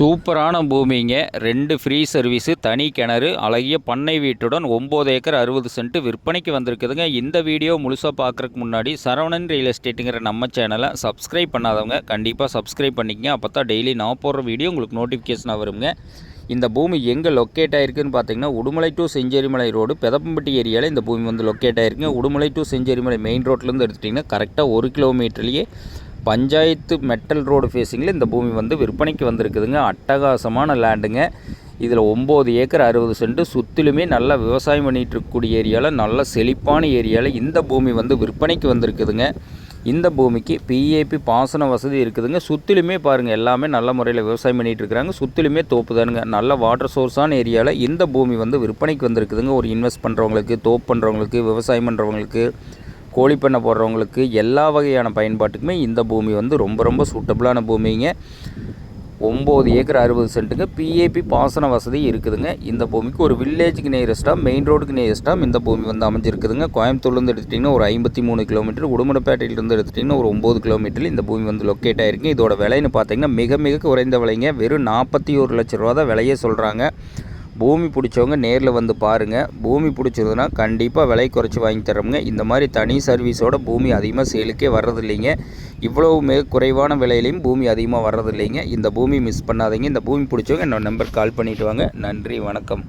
சூப்பரான பூமிங்க. 2 free service, தனி கிணறு, அழகிய பண்ணை வீட்டுடன் 9 ஏக்கர் 60 சென்ட் விற்பனைக்கு வந்திருக்குதுங்க. இந்த வீடியோ முழுசாக பார்க்குறதுக்கு முன்னாடி சரவணன் ரியல் எஸ்டேட்டுங்கிற நம்ம சேனலை சப்ஸ்கிரைப் பண்ணாதவங்க கண்டிப்பாக சப்ஸ்கிரைப் பண்ணிக்கங்க. அப்போ தான் டெய்லி நான் போடுற வீடியோ உங்களுக்கு நோட்டிஃபிகேஷனாக வருங்க. இந்த பூமி எங்கே லொக்கேட் ஆகிருக்குன்னு பார்த்தீங்கன்னா, உடுமலை டு செஞ்சேரிமலை ரோடு பெதப்பம்பட்டி ஏரியாவில் இந்த பூமி வந்து லொக்கேட் ஆகிருக்குங்க. உடுமலை டு செஞ்சேரிமலை மெயின் ரோட்லேருந்து எடுத்துட்டிங்கன்னா கரெக்டாக 1 கிலோமீட்டர்லேயே பஞ்சாயத்து மெட்டல் ரோடு ஃபேஸிங்கில் இந்த பூமி வந்து விற்பனைக்கு வந்திருக்குதுங்க. அட்டகாசமான லேண்டுங்க. இதில் 9 ஏக்கர் 60 சென்ட் சுற்றிலுமே நல்லா விவசாயம் பண்ணிகிட்டு இருக்கக்கூடிய ஏரியாவில், நல்ல செழிப்பான ஏரியாவில் இந்த பூமி வந்து விற்பனைக்கு வந்திருக்குதுங்க. இந்த பூமிக்கு பிஏபி பாசன வசதி இருக்குதுங்க. சுற்றிலுமே பாருங்கள், எல்லாமே நல்ல முறையில் விவசாயம் பண்ணிகிட்டு இருக்கிறாங்க. சுற்றிலுமே தோப்பு தானுங்க. நல்ல வாட்டர் சோர்ஸான ஏரியாவில் இந்த பூமி வந்து விற்பனைக்கு வந்திருக்குதுங்க. ஒரு இன்வெஸ்ட் பண்ணுறவங்களுக்கு, தோப்பு பண்ணுறவங்களுக்கு, விவசாயம் பண்ணுறவங்களுக்கு, கோழி பண்ணை போடுறவங்களுக்கு, எல்லா வகையான பயன்பாட்டுக்குமே இந்த பூமி வந்து ரொம்ப சூட்டபிளான பூமிங்க. 9 ஏக்கர் 60 சென்ட்டுங்க. பிஏபி பாசன வசதி இருக்குதுங்க. இந்த பூமிக்கு ஒரு வில்லேஜுக்கு நியரஸ்ட்டாக, மெயின் ரோடுக்கு நியரஸ்ட்டாக இந்த பூமி வந்து அமைஞ்சிருக்குதுங்க. கோயம்புத்தூர்லேருந்து எடுத்துட்டிங்கன்னா ஒரு 53 கிலோமீட்டர், உடுமலைப்பேட்டையிலேருந்து எடுத்துட்டிங்கன்னா ஒரு 9 கிலோமீட்டரில் இந்த பூமி வந்து லொக்கேட் ஆகிருக்கு. இதோட விலைன்னு பார்த்தீங்கன்னா மிக குறைந்த விலைங்க. வெறும் 41 லட்ச ரூபா தான் விலையே சொல்கிறாங்க. பூமி பிடிச்சவங்க நேரில் வந்து பாருங்கள். பூமி பிடிச்சிருதுன்னா கண்டிப்பாக விலை குறைச்சி வாங்கி தரோங்க. இந்த மாதிரி தனி சர்வீஸோட பூமி அதிகமாக சேலுக்கே வர்றதில்லைங்க. இவ்வளவு மிக குறைவான விலையிலையும் பூமி அதிகமாக வர்றதில்லைங்க. இந்த பூமி மிஸ் பண்ணாதீங்க. இந்த பூமி பிடிச்சவங்க என்னோட நம்பர் கால் பண்ணிவிட்டு வாங்க. நன்றி, வணக்கம்.